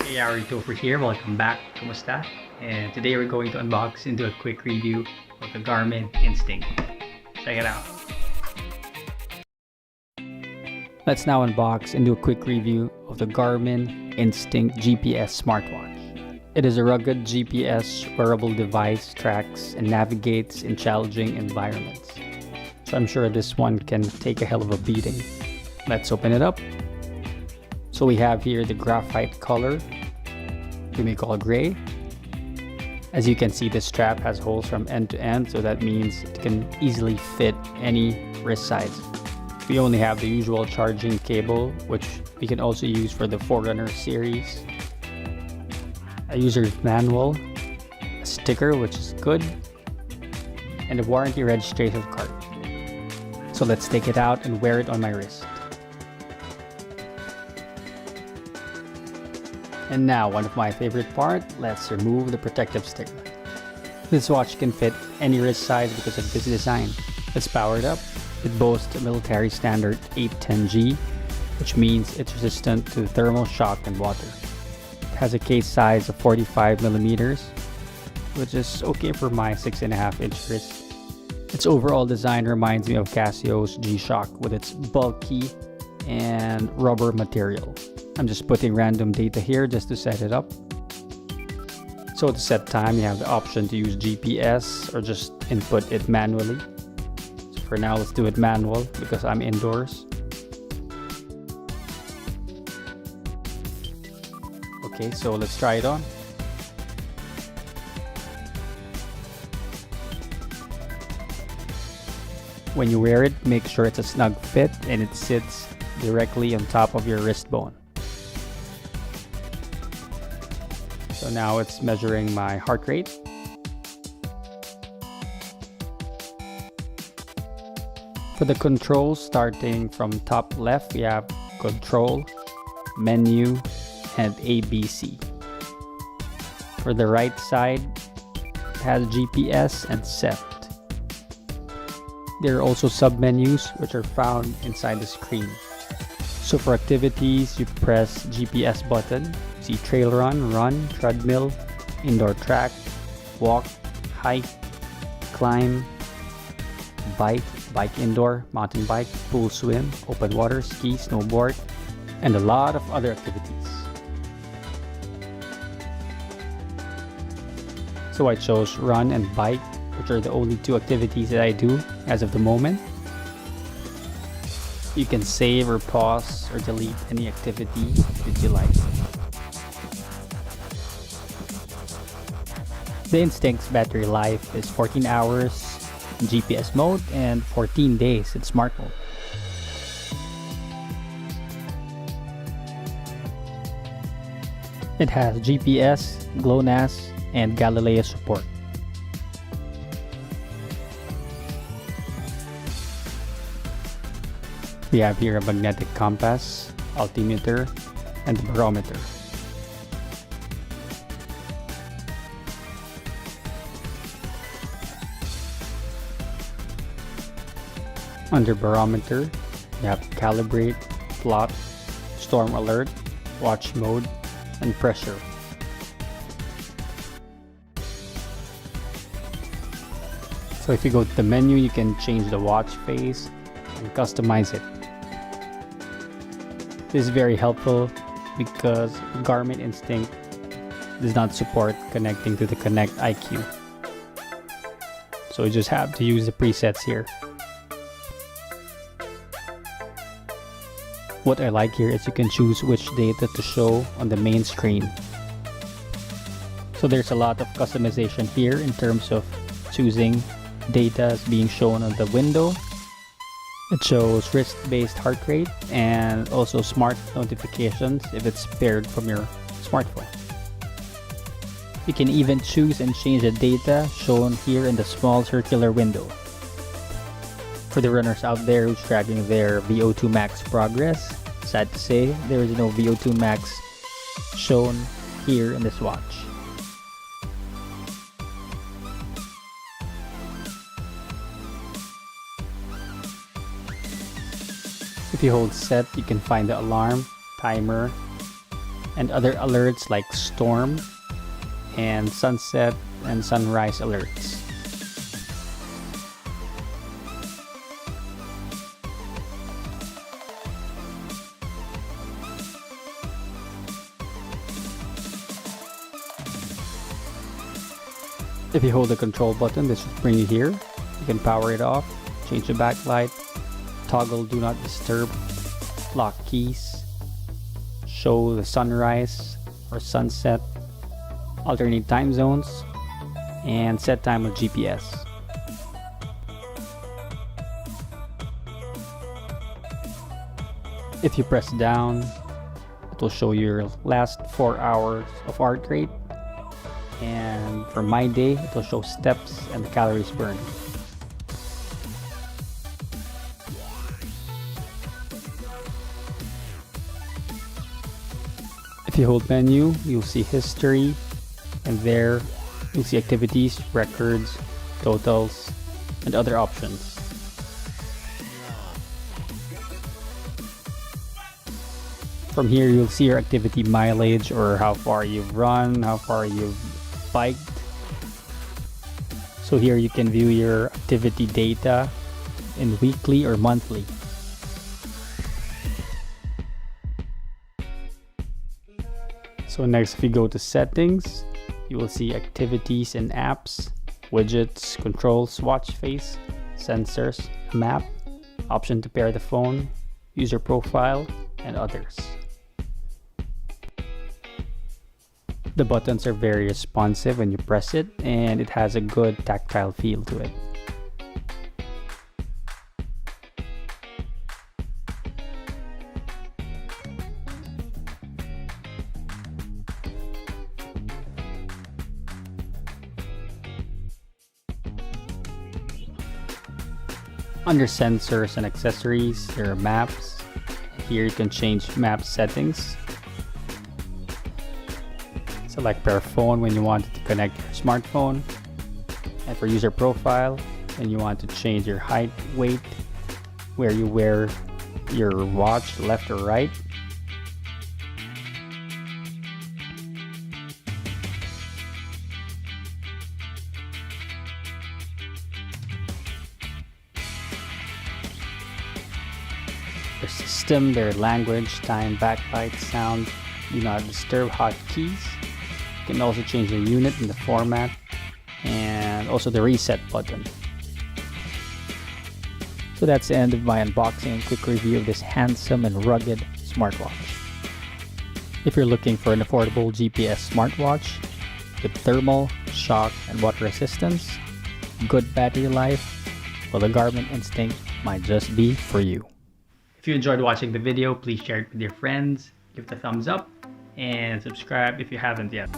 Hey, Arito over here. Welcome back. Kumusta? And today we're going to unbox and do a quick review of the Garmin Instinct. Check it out. Let's now unbox and do a quick review of the Garmin Instinct GPS smartwatch. It is a rugged GPS wearable device, tracks and navigates in challenging environments. So I'm sure this one can take a hell of a beating. Let's open it up. So we have here the graphite color, we may call gray. As you can see, the strap has holes from end to end, so that means it can easily fit any wrist size. We only have the usual charging cable, which we can also use for the Forerunner series. A user's manual, a sticker which is good, and a warranty registration card. So let's take it out and wear it on my wrist. And now, one of my favorite part, let's remove the protective sticker. This watch can fit any wrist size because of this design. Let's power it up. It boasts a military standard 810G, which means it's resistant to thermal shock and water. It has a case size of 45 millimeters, which is okay for my 6.5-inch wrist. Its overall design reminds me of Casio's G-Shock with its bulky and rubber material. I'm just putting random data here just to set it up. So to set time, you have the option to use GPS or just input it manually. So for now, let's do it manual because I'm indoors. Okay, so let's try it on. When you wear it, make sure it's a snug fit and it sits directly on top of your wrist bone. So now it's measuring my heart rate. For the controls, starting from top left, we have control, menu, and ABC. For the right side, it has GPS and set. There are also sub-menus which are found inside the screen. So for activities, you press GPS button. See trail run, treadmill, indoor track, walk, hike, climb, bike indoor, mountain bike, pool swim, open water, ski, snowboard, and a lot of other activities. So I chose run and bike, which are the only two activities that I do as of the moment. You can save or pause or delete any activity that you like. The Instinct's battery life is 14 hours in GPS mode and 14 days in smart mode. It has GPS, GLONASS, and Galileo support. We have here a magnetic compass, altimeter, and barometer. Under barometer, you have calibrate, plot, storm alert, watch mode, and pressure. So if you go to the menu, you can change the watch face and customize it. This is very helpful because Garmin Instinct does not support connecting to the Connect IQ. So you just have to use the presets here. What I like here is you can choose which data to show on the main screen. So there's a lot of customization here in terms of choosing data as being shown on the window. It shows wrist-based heart rate and also smart notifications if it's paired from your smartphone. You can even choose and change the data shown here in the small circular window. For the runners out there who's tracking their VO2 max progress, sad to say, there is no VO2 max shown here in this watch. If you hold set, you can find the alarm, timer, and other alerts like storm and sunset and sunrise alerts. If you hold the control button, this will bring you here. You can power it off, change the backlight, toggle do not disturb, lock keys, show the sunrise or sunset, alternate time zones, and set time with GPS. If you press down, it will show your last 4 hours of heart rate, and for my day, it will show steps and the calories burned. If you hold menu, you'll see history, and there you'll see activities, records, totals, and other options. From here, you'll see your activity mileage, or how far you've run, how far you've biked. So here you can view your activity data in weekly or monthly. So next, if you go to settings, you will see activities and apps, widgets, controls, watch face, sensors, map, option to pair the phone, user profile, and others. The buttons are very responsive when you press it, and it has a good tactile feel to it. Under sensors and accessories, there are maps. Here you can change map settings. Select pair phone when you want to connect your smartphone. And for user profile, when you want to change your height, weight, where you wear your watch, left or right. Their system, their language, time, backlight, sound, do not disturb hotkeys. You can also change the unit and the format, and also the reset button. So that's the end of my unboxing and quick review of this handsome and rugged smartwatch. If you're looking for an affordable GPS smartwatch with thermal, shock, and water resistance, good battery life, well, the Garmin Instinct might just be for you. If you enjoyed watching the video, please share it with your friends, give it a thumbs up, and subscribe if you haven't yet.